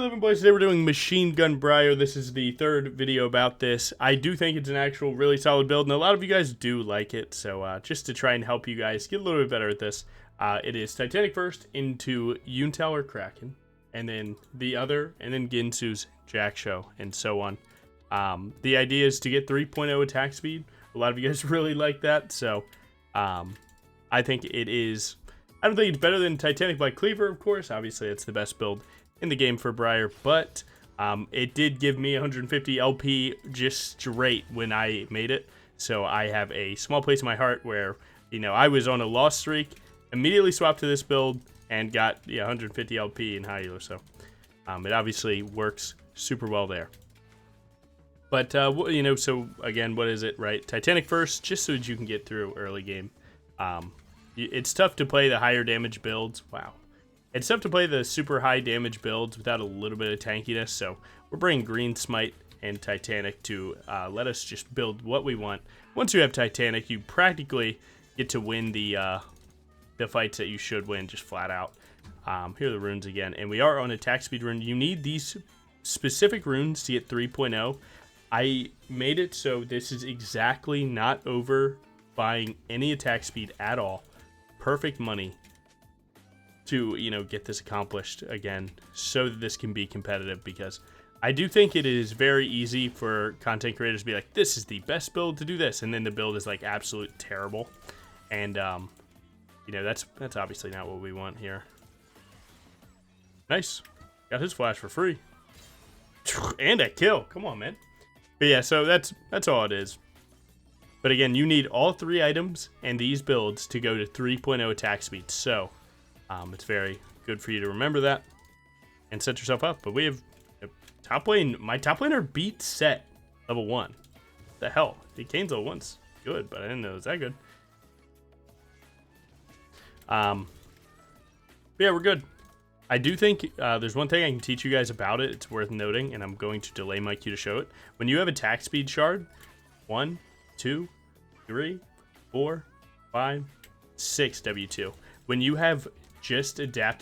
Living Boys, today we're doing Machine Gun Briar. This is the third video about this. I do think it's an actual really solid build, and a lot of you guys do like it, so just to try and help you guys get a little bit better at this, it is Titanic first into Yuntal Kraken, and then the other, and then Ginsu's Jack Show, and so on. The idea is to get 3.0 attack speed. A lot of you guys really like that, so I think it is... I don't think it's better than Titanic by Cleaver, of course. Obviously, it's the best build in the game for Briar, but it did give me 150 LP just straight when I made it. So I have a small place in my heart where, you know, I was on a loss streak, immediately swapped to this build, and got 150 LP in high elo. So it obviously works super well there. But, you know, so again, what is it, right? Titanic first, just so that you can get through early game. It's tough to play the higher damage builds. Wow. It's tough to play the super high damage builds without a little bit of tankiness. So we're bringing Green Smite and Titanic to let us just build what we want. Once you have Titanic, you practically get to win the fights that you should win just flat out. Here are the runes again. And we are on attack speed rune. You need these specific runes to get 3.0. I made it so this is exactly not over buying any attack speed at all. Perfect money to, you know, get this accomplished again so that this can be competitive, because I do think it is very easy for content creators to be like, this is the best build to do this, and then the build is like absolute terrible. And you know, that's obviously not what we want here. Nice. Got his flash for free. And a kill. Come on, man. But yeah, so that's all it is. But again, you need all three items and these builds to go to 3.0 attack speed. So, it's very good for you to remember that and set yourself up. But we have top lane. My top laner beat Set level 1. What the hell? Kane's level 1's good, but I didn't know it was that good. But yeah, we're good. I do think there's one thing I can teach you guys about it. It's worth noting, and I'm going to delay my cue to show it. When you have attack speed shard, 1, 2, 3, 4, 5, 6 W2. When you have just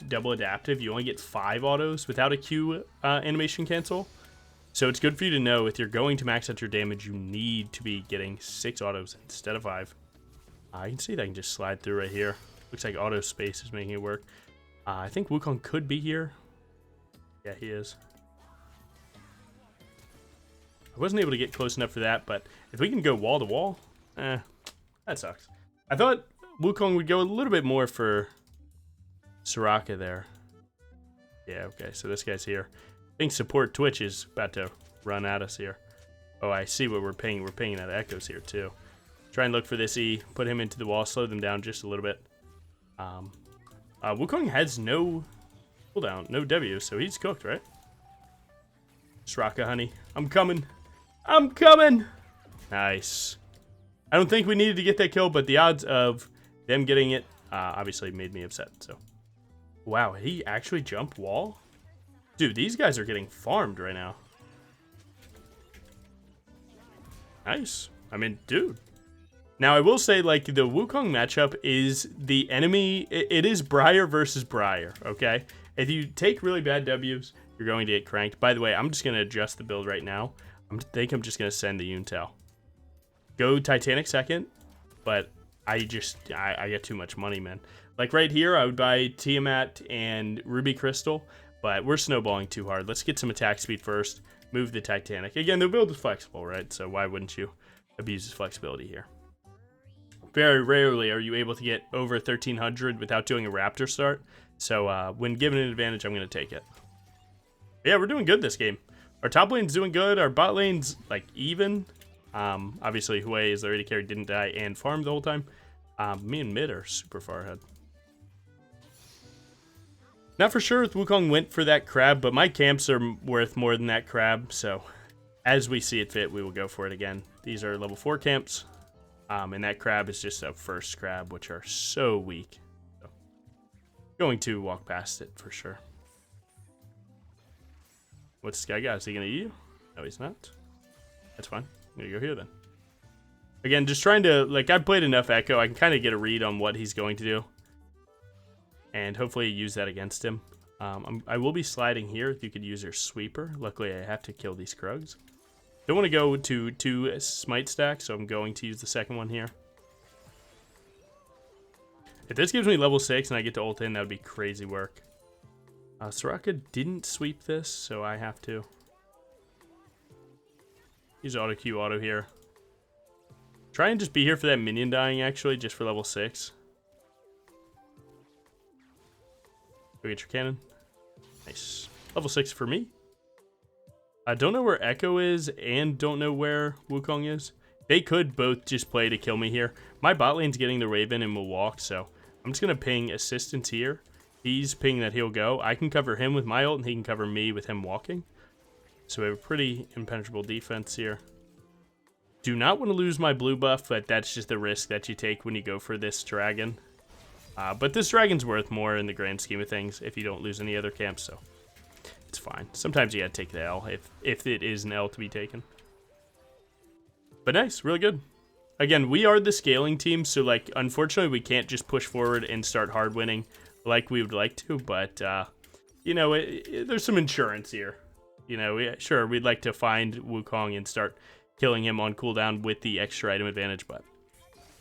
double adaptive, you only get 5 autos without a Q animation cancel. So it's good for you to know if you're going to max out your damage, you need to be getting 6 autos instead of 5. I can see that I can just slide through right here. Looks like auto space is making it work. I think Wukong could be here. Yeah, he is. I wasn't able to get close enough for that, but if we can go wall to wall, that sucks. I thought Wukong would go a little bit more for Soraka there. Yeah, okay, so this guy's here. I think support Twitch is about to run at us here. Oh, I see what we're pinging. We're pinging at Echoes here, too. Try and look for this E, put him into the wall, slow them down just a little bit. Wukong has no cooldown, no W, so he's cooked, right? Soraka, honey. I'm coming. I'm coming! Nice. I don't think we needed to get that kill, but the odds of them getting it obviously made me upset. So, wow, he actually jumped wall? Dude, these guys are getting farmed right now. Nice. I mean, dude. Now, I will say, like, the Wukong matchup is the enemy. It is Briar versus Briar, okay? If you take really bad Ws, you're going to get cranked. By the way, I'm just going to adjust the build right now. I think I'm just going to send the Yuntal. Go Titanic second, but I get too much money, man. Like right here, I would buy Tiamat and Ruby Crystal, but we're snowballing too hard. Let's get some attack speed first, move the Titanic. Again, the build is flexible, right? So why wouldn't you abuse this flexibility here? Very rarely are you able to get over 1,300 without doing a Raptor start. So when given an advantage, I'm going to take it. Yeah, we're doing good this game. Our top lane's doing good. Our bot lane's, like, even. Obviously, Hui is the AD carry, didn't die and farmed the whole time. Me and mid are super far ahead. Not for sure if Wukong went for that crab, but my camps are worth more than that crab. So, as we see it fit, we will go for it again. These are level 4 camps. And that crab is just a first crab, which are so weak. So, going to walk past it for sure. What's this guy got? Is he going to eat you? No, he's not. That's fine. I'm going to go here then. Again, just trying to, like, I've played enough Echo. I can kind of get a read on what he's going to do. And hopefully use that against him. I will be sliding here. You could use your sweeper. Luckily, I have to kill these Krugs. Don't want to go to 2 smite stacks, so I'm going to use the second one here. If this gives me level 6 and I get to ult in, that would be crazy work. Soraka didn't sweep this, so I have to use auto Q auto here. Try and just be here for that minion dying, actually, just for level 6. Go get your cannon. Nice. Level 6 for me. I don't know where Echo is and don't know where Wukong is. They could both just play to kill me here. My bot lane's getting the Raven and will walk, so I'm just going to ping assistance here. He's pinging that he'll go. I can cover him with my ult, and he can cover me with him walking. So we have a pretty impenetrable defense here. Do not want to lose my blue buff, but that's just the risk that you take when you go for this dragon. But this dragon's worth more in the grand scheme of things if you don't lose any other camps, so it's fine. Sometimes you gotta take the L if it is an L to be taken. But nice, really good. Again, we are the scaling team, so like unfortunately we can't just push forward and start hard winning like we would like to, but you know, there's some insurance here. You know, sure, we'd like to find Wukong and start killing him on cooldown with the extra item advantage, but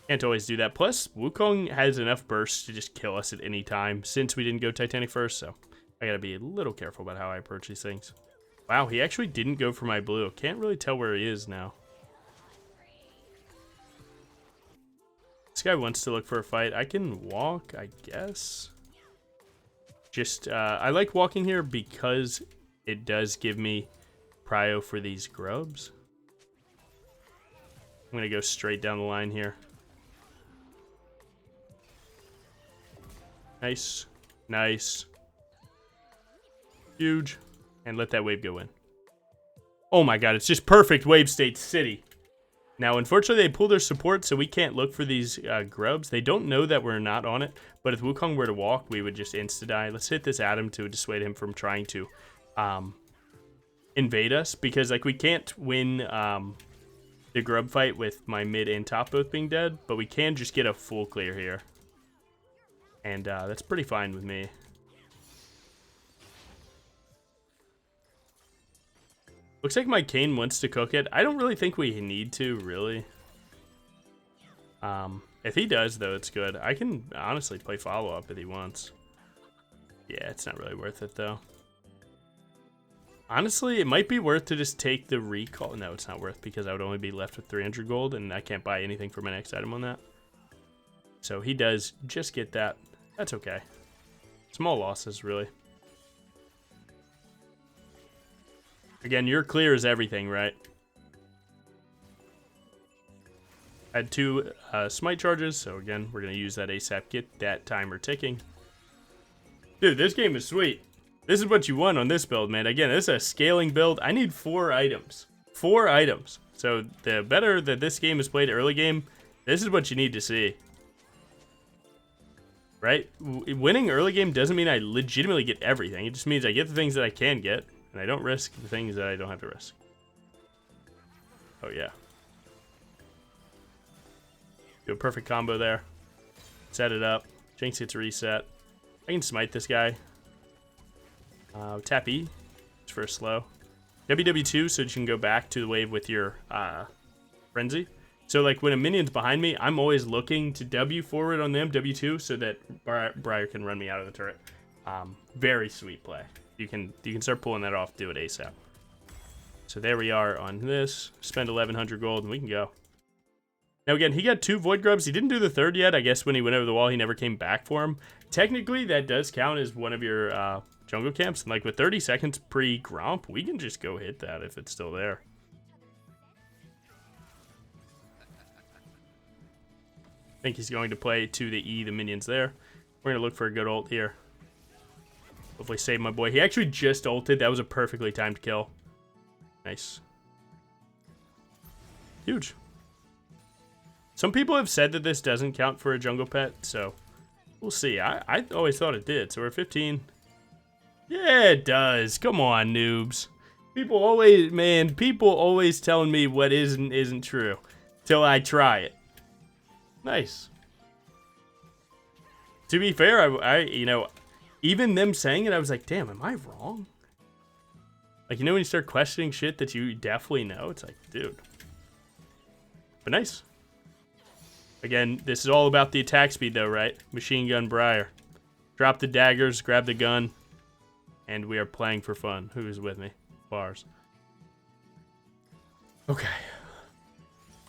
can't always do that. Plus, Wukong has enough bursts to just kill us at any time since we didn't go Titanic first, so I gotta be a little careful about how I approach these things. Wow, he actually didn't go for my blue. Can't really tell where he is now. This guy wants to look for a fight. I can walk, I guess. Just, I like walking here because it does give me prio for these grubs. I'm gonna go straight down the line here. Nice. Nice. Huge. And let that wave go in. Oh my god, it's just perfect wave state city. Now, unfortunately, they pull their support, so we can't look for these grubs. They don't know that we're not on it, but if Wukong were to walk, we would just insta-die. Let's hit this Adam to dissuade him from trying to invade us, because like we can't win the grub fight with my mid and top both being dead, but we can just get a full clear here. And that's pretty fine with me. Looks like my Kane wants to cook it. I don't really think we need to, really. If he does, though, it's good. I can honestly play follow-up if he wants. Yeah, it's not really worth it, though. Honestly, it might be worth to just take the recall. No, it's not worth because I would only be left with 300 gold, and I can't buy anything for my next item on that. So he does just get that. That's okay. Small losses, really. Again, your clear is everything, right? I had 2 smite charges, so again, we're going to use that ASAP. Get that timer ticking. Dude, this game is sweet. This is what you want on this build, man. Again, this is a scaling build. I need 4 items. 4 items. So the better that this game is played early game, this is what you need to see. Right? Winning early game doesn't mean I legitimately get everything. It just means I get the things that I can get, and I don't risk the things that I don't have to risk. Oh, yeah. Do a perfect combo there. Set it up. Jinx gets reset. I can smite this guy. Tap E for a slow. WW2 so you can go back to the wave with your frenzy. So like when a minion's behind me, I'm always looking to W forward on them, W2, so that Briar can run me out of the turret. Very sweet play. You can start pulling that off, do it ASAP. So there we are on this. Spend 1100 gold and we can go. Now again, he got 2 Void Grubs. He didn't do the 3rd yet. I guess when he went over the wall, he never came back for him. Technically, that does count as one of your jungle camps. And like with 30 seconds pre-Gromp, we can just go hit that if it's still there. I think he's going to play to the E, the minions there. We're going to look for a good ult here. Hopefully save my boy. He actually just ulted. That was a perfectly timed kill. Nice. Huge. Some people have said that this doesn't count for a jungle pet, so we'll see. I always thought it did, so we're 15. Yeah, it does. Come on, noobs. People always telling me what is and isn't true till I try it. Nice. To be fair, I you know, even them saying it, I was like, damn, am I wrong? Like, you know when you start questioning shit that you definitely know? It's like, dude. But nice. Again, this is all about the attack speed though, right? Machine gun Briar. Drop the daggers, grab the gun, and we are playing for fun. Who is with me? Bars. Okay.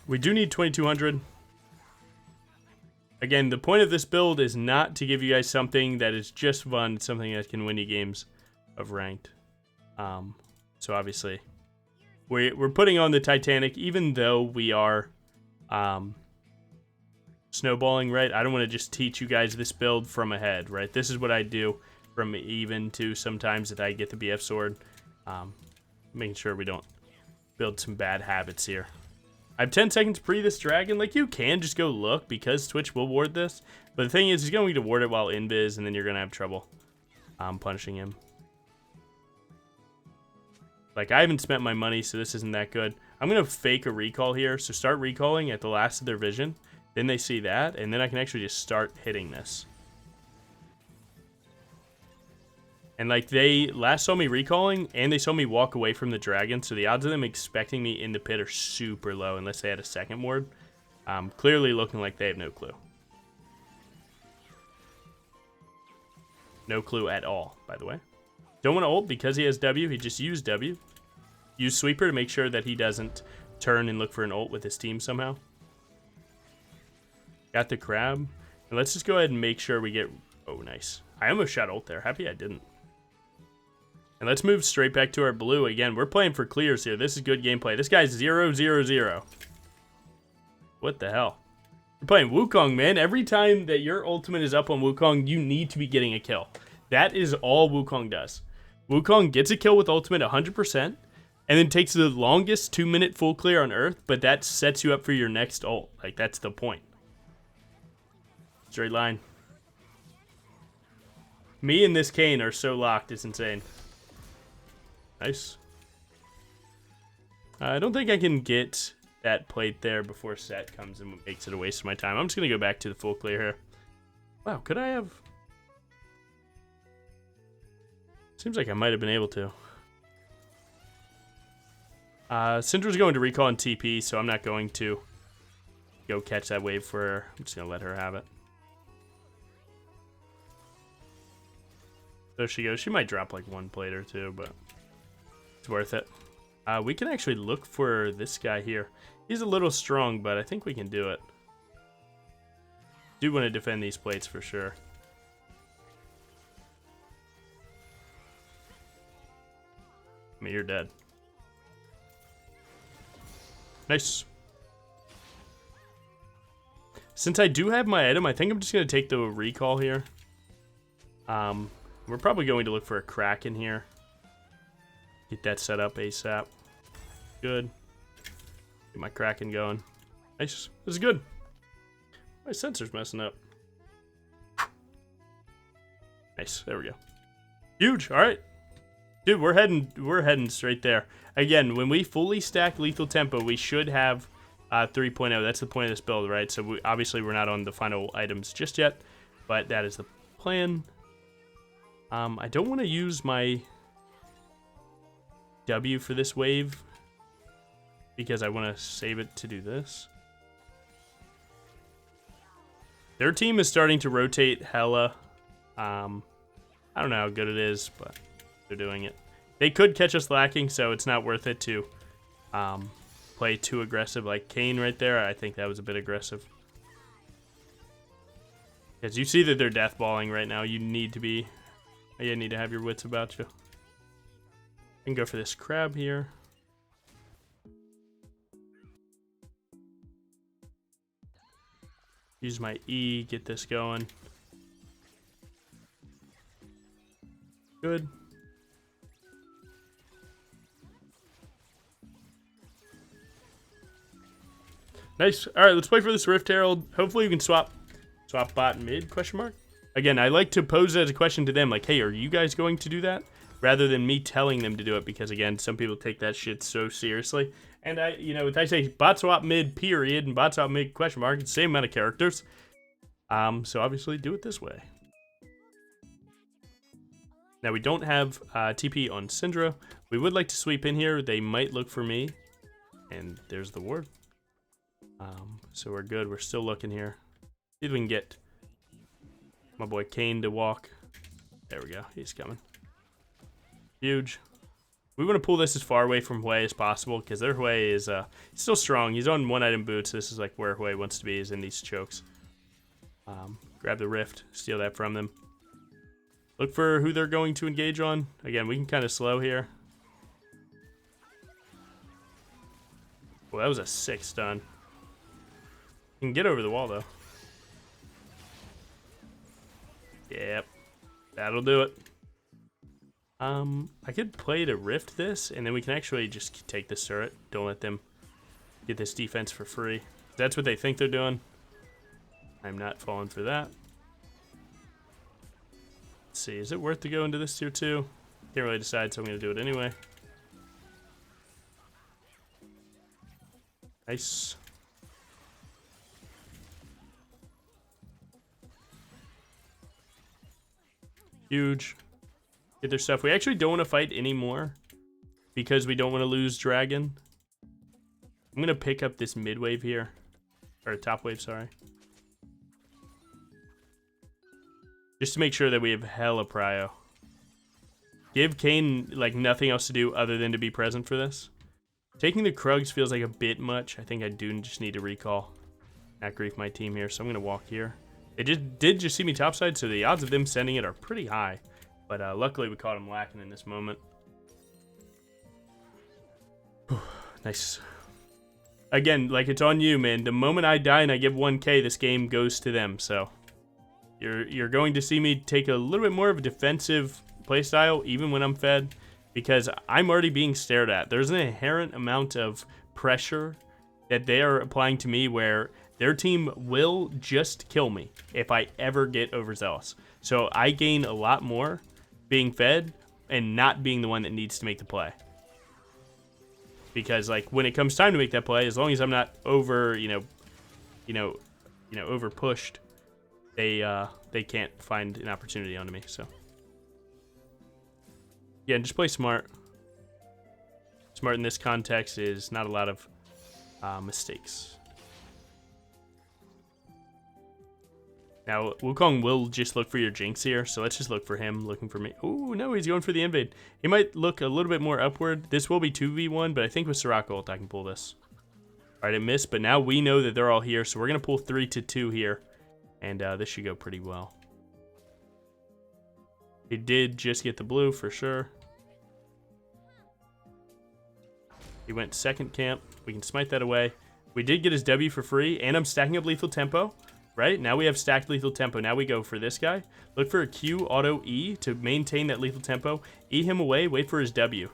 We do need 2200. Again, the point of this build is not to give you guys something that is just fun. It's something that can win you games of ranked. So obviously, we're putting on the Titanic, even though we are snowballing, right? I don't want to just teach you guys this build from ahead, right? This is what I do from even to sometimes that I get the BF sword. Making sure we don't build some bad habits here. I have 10 seconds pre this dragon. Like, you can just go look because Twitch will ward this. But the thing is, he's going to ward it while invis, and then you're going to have trouble punishing him. Like, I haven't spent my money, so this isn't that good. I'm going to fake a recall here. So start recalling at the last of their vision. Then they see that, and then I can actually just start hitting this. And like, they last saw me recalling, and they saw me walk away from the dragon, so the odds of them expecting me in the pit are super low, unless they had a second ward. Clearly looking like they have no clue. No clue at all, by the way. Don't want to ult because he has W, he just used W. Use Sweeper to make sure that he doesn't turn and look for an ult with his team somehow. Got the crab. And let's just go ahead and make sure we get... Oh, nice. I almost shot ult there. Happy I didn't. And let's move straight back to our blue. Again, we're playing for clears here. This is good gameplay. This guy's 0-0-0. What the hell? We're playing Wukong, man. Every time that your ultimate is up on Wukong, you need to be getting a kill. That is all Wukong does. Wukong gets a kill with ultimate 100%, and then takes the longest 2-minute full clear on Earth, but that sets you up for your next ult. Like, that's the point. Straight line. Me and this Kane are so locked, it's insane. Nice. I don't think I can get that plate there before set comes and makes it a waste of my time. I'm just going to go back to the full clear here. Wow, could I have... Seems like I might have been able to. Syndra's going to recall and TP, so I'm not going to go catch that wave for her. I'm just going to let her have it. There she goes. She might drop like one plate or two, but it's worth it. We can actually look for this guy here. He's a little strong, but I think we can do it. Do want to defend these plates for sure. I mean, you're dead. Nice. Since I do have my item, I think I'm just going to take the recall here. We're probably going to look for a Kraken here. Get that set up ASAP. Good. Get my Kraken going. Nice. This is good. My sensor's messing up. Nice. There we go. Huge. All right. Dude, we're heading straight there. Again, when we fully stack lethal tempo, we should have 3.0. That's the point of this build, right? So obviously we're not on the final items just yet, but that is the plan. I don't want to use my W for this wave because I want to save it to do this. Their team is starting to rotate hella. I don't know how good it is, but they're doing it. They could catch us lacking, so it's not worth it to play too aggressive like Kane right there. I think that was a bit aggressive. Because you see that they're deathballing right now. You need to be... You need to have your wits about you. I can go for this crab here. Use my E, get this going. Good. Nice. All right, let's play for this Rift Herald. Hopefully you can swap bot mid, question mark. Again, I like to pose it as a question to them, like, hey, are you guys going to do that? Rather than me telling them to do it, because again, some people take that shit so seriously. And if I say bot swap mid period and bot swap mid question mark, it's the same amount of characters. So obviously do it this way. Now we don't have TP on Syndra. We would like to sweep in here. They might look for me. And there's the ward. So we're good. We're still looking here. See if we can get my boy Kane to walk. There we go. He's coming. Huge. We want to pull this as far away from Hui as possible because their Hui is still strong. He's on 1-item boots. This is like where Hui wants to be, is in these chokes. Grab the rift. Steal that from them. Look for who they're going to engage on. Again, we can kind of slow here. Well, that was a 6 stun. You can get over the wall, though. Yep. That'll do it. I could play to rift this, and then we can actually just take this turret. Don't let them get this defense for free. That's what they think they're doing. I'm not falling for that. Let's see, is it worth to go into this tier 2? Can't really decide, so I'm going to do it anyway. Nice. Huge. Get their stuff. We actually don't want to fight anymore because we don't want to lose Dragon. I'm going to pick up this mid wave here. Or top wave, sorry. Just to make sure that we have hella prio. Give Kane like nothing else to do other than to be present for this. Taking the Krugs feels like a bit much. I think I do just need to recall. Not grief my team here, so I'm going to walk here. They did just see me topside, so the odds of them sending it are pretty high. But luckily we caught them lacking in this moment. Nice. Again, like it's on you, man. The moment I die and I give 1k, this game goes to them. So you're going to see me take a little bit more of a defensive playstyle, even when I'm fed, because I'm already being stared at. There's an inherent amount of pressure that they are applying to me where their team will just kill me if I ever get overzealous. So I gain a lot more being fed and not being the one that needs to make the play. Because like when it comes time to make that play, as long as I'm not over, over pushed, they can't find an opportunity onto me. So yeah, just play smart. Smart in this context is not a lot of mistakes. Now, Wukong will just look for your Jinx here, so let's just look for him looking for me. Ooh, no, he's going for the invade. He might look a little bit more upward. This will be 2v1, but I think with Soraka ult I can pull this. All right, it missed, but now we know that they're all here, so we're going to pull 3-2 here, and this should go pretty well. He did just get the blue for sure. He went second camp. We can smite that away. We did get his W for free, and I'm stacking up lethal tempo. Right, now we have stacked lethal tempo. Now we go for this guy. Look for a Q auto E to maintain that lethal tempo. E him away, wait for his W.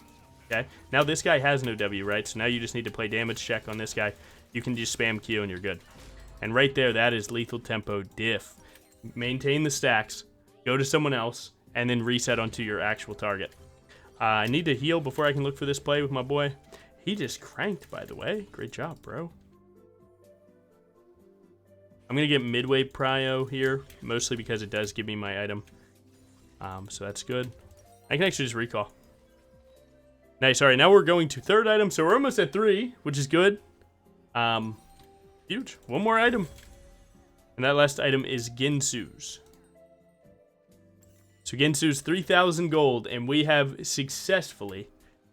Okay, now this guy has no W, right? So now you just need to play damage check on this guy. You can just spam Q and you're good. And right there, that is lethal tempo diff. Maintain the stacks, go to someone else, and then reset onto your actual target. I need to heal before I can look for this play with my boy. He just cranked, by the way. Great job, bro. I'm going to get midway prio here, mostly because it does give me my item. So that's good. I can actually just recall. Nice, all right, now we're going to third item, so we're almost at 3, which is good. Huge. One more item. And that last item is Ginsu's. So Ginsu's 3,000 gold, and we have successfully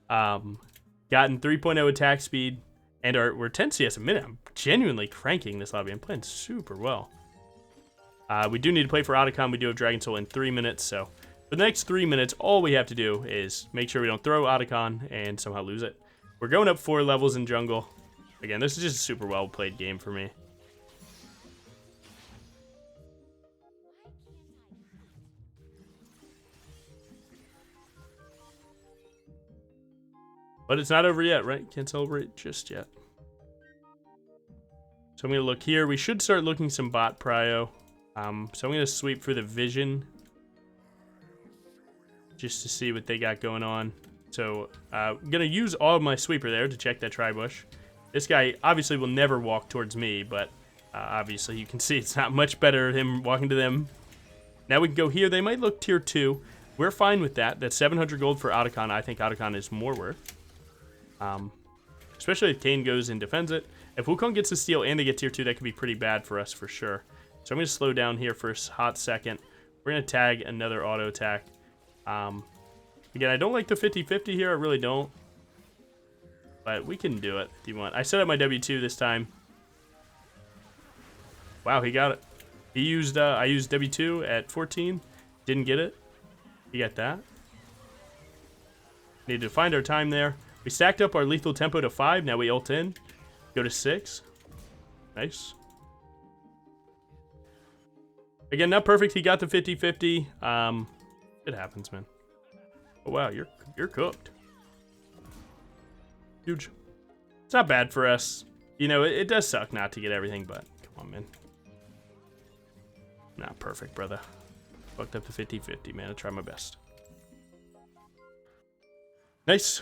gotten 3.0 attack speed. And we're 10 CS a minute. I'm genuinely cranking this lobby. I'm playing super well. We do need to play for Otacon. We do have Dragon Soul in 3 minutes. So for the next 3 minutes, all we have to do is make sure we don't throw Otacon and somehow lose it. We're going up 4 levels in jungle. Again, this is just a super well played game for me. But it's not over yet, right? Can't celebrate just yet. So I'm going to look here. We should start looking some bot prio. So I'm going to sweep for the vision. Just to see what they got going on. So I'm going to use all of my sweeper there to check that tri-bush. This guy obviously will never walk towards me, but obviously you can see it's not much better him walking to them. Now we can go here. They might look tier 2. We're fine with that. That's 700 gold for Otacon. I think Otacon is more worth. Especially if Kane goes and defends it. If Wukong gets the steal and they get tier 2, that could be pretty bad for us for sure. So I'm going to slow down here for a hot second. We're going to tag another auto attack. Again, I don't like the 50-50 here. I really don't. But we can do it if you want. I set up my W2 this time. Wow, he got it. He used, I used W2 at 14. Didn't get it. He got that. Needed to find our time there. We stacked up our lethal tempo to 5. Now we ult in. Go to 6. Nice. Again, not perfect. He got the 50-50. It happens, man. Oh, wow. You're cooked. Huge. It's not bad for us. You know, it does suck not to get everything, but come on, man. Not perfect, brother. Fucked up the 50-50, man. I'll try my best. Nice.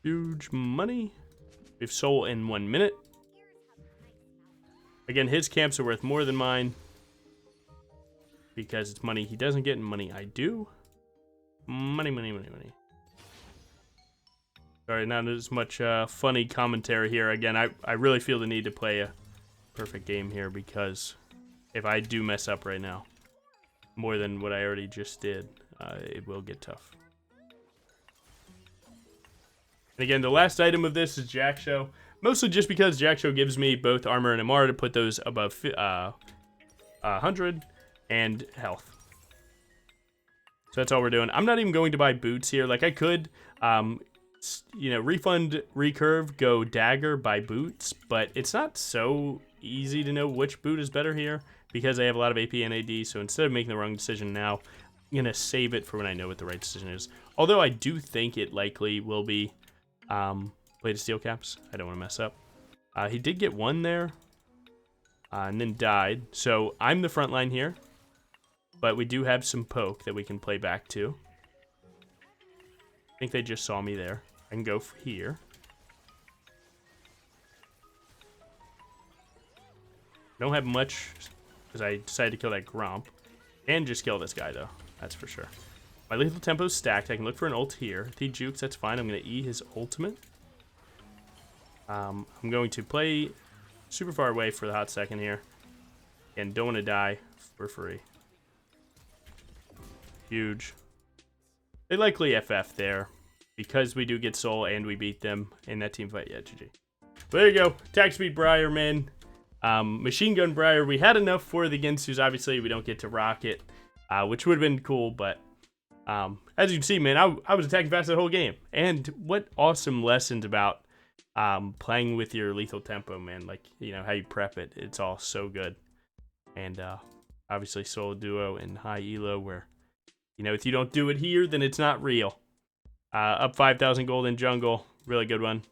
Huge money. We have soul in 1 minute. Again, his camps are worth more than mine. Because it's money he doesn't get and money I do. Money, money, money, money. Sorry, not as much funny commentary here. Again, I really feel the need to play a perfect game here because if I do mess up right now, more than what I already just did, it will get tough. And again, the last item of this is Jack Show. Mostly just because Jack Show gives me both armor and MR to put those above 100 and health. So that's all we're doing. I'm not even going to buy boots here. Like I could, you know, refund, recurve, go dagger, buy boots. But it's not so easy to know which boot is better here because I have a lot of AP and AD. So instead of making the wrong decision now, I'm going to save it for when I know what the right decision is. Although I do think it likely will be play to steel caps. I don't want to mess up. He did get one there and then died. So I'm the front line here. But we do have some poke that we can play back to. I think they just saw me there. I can go here. Don't have much because I decided to kill that Gromp. And just kill this guy though. That's for sure. My lethal tempo is stacked. I can look for an ult here. If he jukes, that's fine. I'm going to E his ultimate. I'm going to play super far away for the hot second here. And don't want to die for free. Huge. They likely FF there. Because we do get soul and we beat them in that team fight. Yeah, GG. But there you go. Attack speed Briar, man. Machine gun Briar. We had enough for the Ginsus. Obviously, we don't get to rock it. Which would have been cool, but... as you can see, man, I was attacking fast that whole game. And what awesome lessons about playing with your lethal tempo, man. Like, you know, how you prep it. It's all so good. And obviously solo duo and high elo where, you know, if you don't do it here, then it's not real. Up 5,000 gold in jungle. Really good one.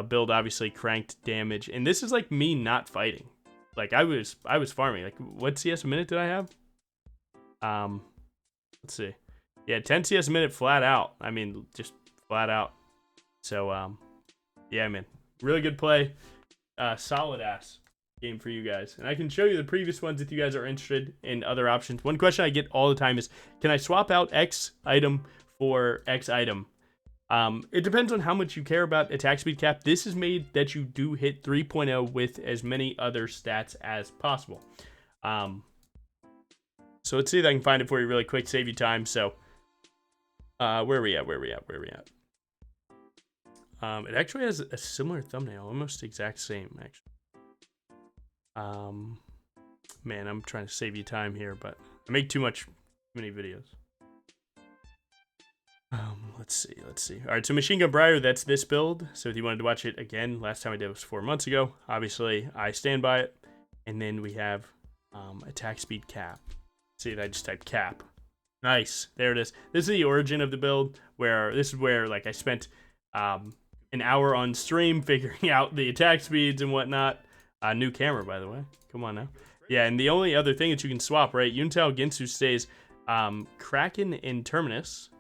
Build obviously cranked damage. And this is like me not fighting. Like I was farming. Like what CS a minute did I have? Let's see. Yeah, 10 CS a minute flat out. I mean, just flat out. So, yeah, man. Really good play. Solid ass game for you guys. And I can show you the previous ones if you guys are interested in other options. One question I get all the time is, can I swap out X item for X item? It depends on how much you care about attack speed cap. This is made that you do hit 3.0 with as many other stats as possible. So let's see if I can find it for you really quick, save you time. So, where are we at? It actually has a similar thumbnail, almost exact same, actually. Man, I'm trying to save you time here, but I make too many videos. Let's see. All right, so Machine Gun Briar, that's this build. So if you wanted to watch it again, last time I did it was 4 months ago. Obviously, I stand by it. And then we have attack speed cap. See, I just typed cap. Nice, there it is. This is the origin of the build, where this is where like I spent an hour on stream figuring out the attack speeds and whatnot. New camera, by the way. Come on now. Yeah, and the only other thing that you can swap, right? Unital Ginsu stays. Kraken and Terminus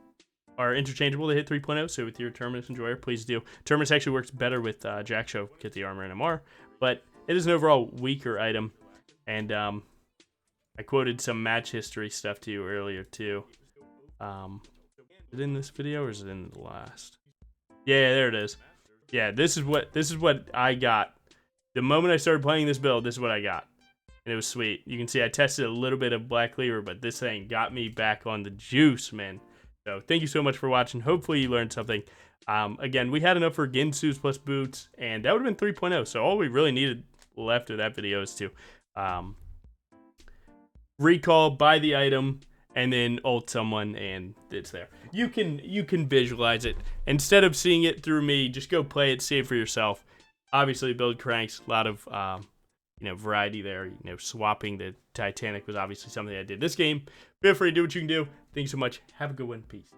are interchangeable to hit 3.0, so with your Terminus Enjoyer, please do. Terminus actually works better with Jack Show, get the armor and MR, but it is an overall weaker item. And I quoted some match history stuff to you earlier too. Is it in this video or is it in the last? Yeah, there it is. Yeah, this is what I got. The moment I started playing this build, this is what I got. And it was sweet. You can see I tested a little bit of Black Cleaver, but this thing got me back on the juice, man. So thank you so much for watching. Hopefully you learned something. Again, we had enough for Ginsu's plus boots, and that would have been 3.0. So all we really needed left of that video is to recall, buy the item, and then ult someone, and it's there. You can visualize it. Instead of seeing it through me, just go play it, see it for yourself. Obviously, build cranks, a lot of variety there. Swapping the Titanic was obviously something I did this game. Feel free to do what you can do. Thank you so much. Have a good one. Peace.